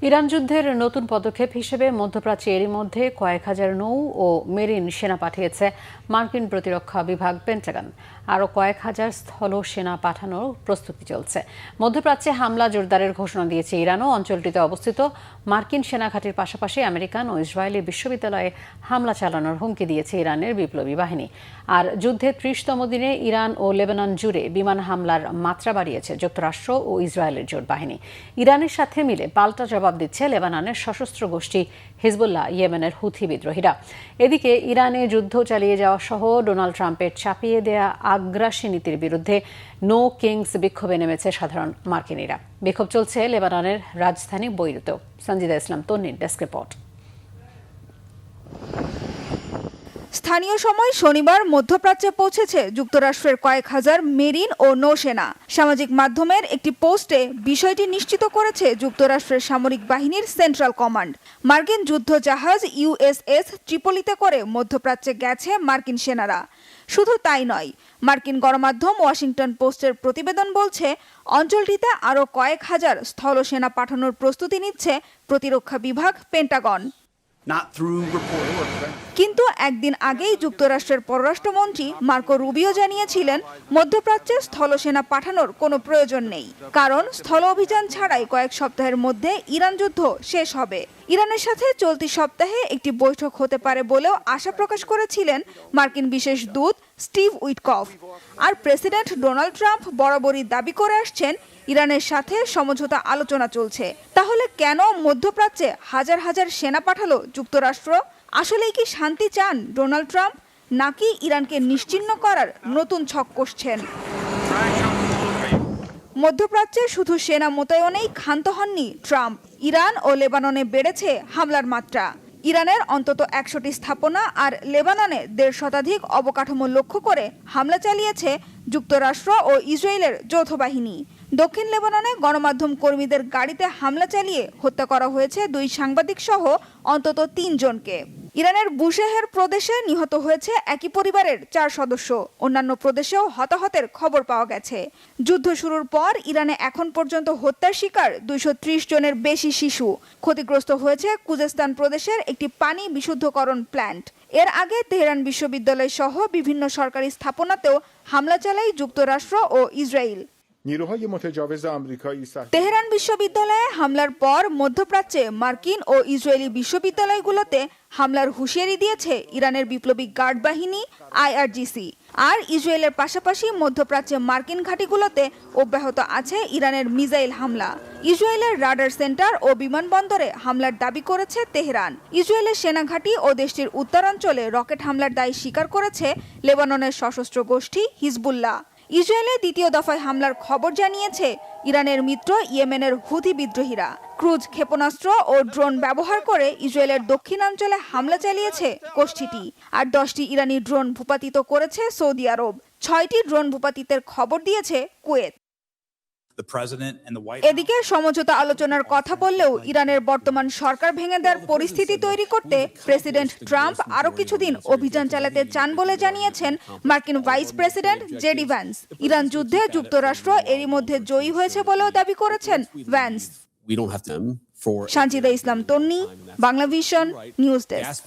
Iran যুদ্ধের নতুন পদক্ষেপ হিসেবে মধ্যপ্রাচ্যে এরই মধ্যে কয়েক হাজার নৌ ও মেরিন সেনা পাঠিয়েছে মার্কিন প্রতিরক্ষা বিভাগ পেন্টাগন। আরও কয়েক হাজার স্থল সেনা পাঠানোর প্রস্তুতি চলছে। মধ্যপ্রাচ্যে হামলা জোরদারের ঘোষণা দিয়েছে ইরানও। অঞ্চলটিতে অবস্থিত মার্কিন সেনাঘাঁটির পাশাপাশি আমেরিকান ও ইসরায়েলি বিশ্ববিদ্যালয়ে হামলা চালানোর হুমকি দিয়েছে ইরানের বিপ্লবী বাহিনী। আর যুদ্ধের ৩০তম দিনে ইরান ও লেবানন জুড়ে বিমান হামলার মাত্রা বাড়িয়েছে যুক্তরাষ্ট্র ও ইসরায়েলের জোট বাহিনী। ইরানের সাথে মিলে পাল্টা জবাব দিচ্ছে লেবাননের সশস্ত্র গোষ্ঠী হিজবুল্লাহ, ইয়েমেনের হুথি বিদ্রোহীরা। এদিকে ইরানে যুদ্ধ চালিয়ে যাওয়া সহ ডোনাল্ড ট্রাম্পের চাপিয়ে দেয়া আগ্রাসী নীতির বিরুদ্ধে নো কিংস বিক্ষোভে নেমেছে সাধারণ মার্কিনীরা। বিক্ষোভ চলছে লেবাননের রাজধানী বৈরুতেও। সঞ্জিদা ইসলাম তন্নির ডেস্ক রিপোর্ট। স্থানীয় সময় শনিবার মধ্যপ্রাচ্যে পৌঁছেছে যুক্তরাষ্ট্রের কয়েক হাজার মেরিন ও নৌসেনা। সামাজিক মাধ্যমের একটি পোস্টে বিষয়টি নিশ্চিত করেছে যুক্তরাষ্ট্রের সামরিক বাহিনীর সেন্ট্রাল কমান্ড। মার্কিন যুদ্ধ জাহাজ ইউএসএস ট্রিপলিতে করে মধ্যপ্রাচ্যে গেছে মার্কিন সেনারা। শুধু তাই নয়, মার্কিন গণমাধ্যম ওয়াশিংটন পোস্টের প্রতিবেদন বলছে অঞ্চলটিতে আরও কয়েক হাজার স্থল সেনা পাঠানোর প্রস্তুতি নিচ্ছে প্রতিরক্ষা বিভাগ পেন্টাগন। কিন্তু একদিন আগেই যুক্তরাষ্ট্রের পররাষ্ট্রমন্ত্রী মার্কো রুবিও জানিয়েছিলেন মধ্যপ্রাচ্যে স্থলসেনা পাঠানোর কোনো প্রয়োজন নেই, কারণ স্থল অভিযান ছাড়াই কয়েক সপ্তাহের মধ্যে ইরান যুদ্ধ শেষ হবে। ইরানের সাথে চলতি সপ্তাহে একটি বৈঠক হতে পারে বলেও আশা প্রকাশ করেছিলেন মার্কিন বিশেষ দূত স্টিভ উইটকফ। আর প্রেসিডেন্ট ডোনাল্ড ট্রাম্প বরাবরই দাবি করে আসছেন ইরানের সাথে সমঝোতা আলোচনা চলছে। তাহলে কেন মধ্যপ্রাচ্যে হাজার হাজার সেনা পাঠালো যুক্তরাষ্ট্র? আসলেই কি শান্তি চান ডোনাল্ড ট্রাম্প, নাকি ইরানকে নিশ্চিহ্ন করার নতুন ছক কষছেন? মধ্যপ্রাচ্যে শুধু সেনা মোতায়েনেই ক্ষান্ত হননি ট্রাম্প। ইরান ও লেবাননে বেড়েছে হামলার মাত্রা। ইরানের অন্তত ১০০টি স্থাপনা আর লেবাননে ১৫০ শতাধিক অবকাঠামো লক্ষ্য করে হামলা চালিয়েছে যুক্তরাষ্ট্র ও ইসরায়েলের যৌথ বাহিনী। দক্ষিণ লেবাননে গণমাধ্যম কর্মীদের গাড়িতে হামলা চালিয়ে হত্যা করা হয়েছে ২ সাংবাদিক সহ অন্তত ৩ জনকে। ইরানের বুশেহের প্রদেশে নিহত হয়েছে একই পরিবারের ৪ সদস্য। অন্যান্য প্রদেশেও হতাহতের খবর পাওয়া গেছে। যুদ্ধ শুরুর পর ইরানে এখন পর্যন্ত হত্যার শিকার ২৩০ জনের বেশি শিশু। ক্ষতিগ্রস্ত হয়েছে খুজেস্তান প্রদেশের একটি পানি বিশুদ্ধকরণ প্ল্যান্ট। এর আগে তেহরান বিশ্ববিদ্যালয় সহ বিভিন্ন সরকারি স্থাপনাতেও হামলা চালায় যুক্তরাষ্ট্র ও ইসরায়েল। তেহরান বিশ্ববিদ্যালয়ে হামলার পর মধ্যপ্রাচ্যে মার্কিন ও ইসরায়েলি বিশ্ববিদ্যালয়গুলোতে হামলার হুঁশিয়ারি দিয়েছে ইরানের বিপ্লবী গার্ড বাহিনী আইআরজিসি। আর ইসরায়েলের পাশাপাশি মধ্যপ্রাচ্যে মার্কিন ঘাঁটিগুলোতে অব্যাহত আছে ইরানের মিসাইল হামলা। ইসরায়েলের রাডার সেন্টার ও বিমানবন্দরে হামলার দাবি করেছে তেহরান। ইসরায়েলের সেনাঘাঁটি ও দেশটির উত্তরাঞ্চলে রকেট হামলার দায় স্বীকার করেছে লেবাননের সশস্ত্র গোষ্ঠী হিজবুল্লাহ। ইসরায়েলে দ্বিতীয় দফায় হামলার খবর জানিয়েছে ইরানের মিত্র ইয়েমেনের হুথি বিদ্রোহীরা। ক্রুজ ক্ষেপণাস্ত্র ও ড্রোন ব্যবহার করে ইসরায়েলের দক্ষিণাঞ্চলে হামলা চালিয়েছে গোষ্ঠীটি। আর ১০টি ইরানি ড্রোন ভূপাতিত করেছে সৌদি আরব। ৬টি ড্রোন ভূপাতিতের খবর দিয়েছে কুয়েত। এদিকে সমঝোতা আলোচনার কথা বললেও ইরানের বর্তমান সরকার ভেঙে দেওয়ার পরিস্থিতি তৈরি করতে প্রেসিডেন্ট ট্রাম্প আরও কিছুদিন অভিযান চালাতে চান বলে জানিয়েছেন মার্কিন vice president JD Vance. Iran যুদ্ধে যুক্তরাষ্ট্র এরই মধ্যে জয়ী হয়েছে বলেও দাবি করেছেন ভ্যান্স। সঞ্জিদা ইসলাম তন্নি, বাংলাভিশন নিউজ ডেস্ক।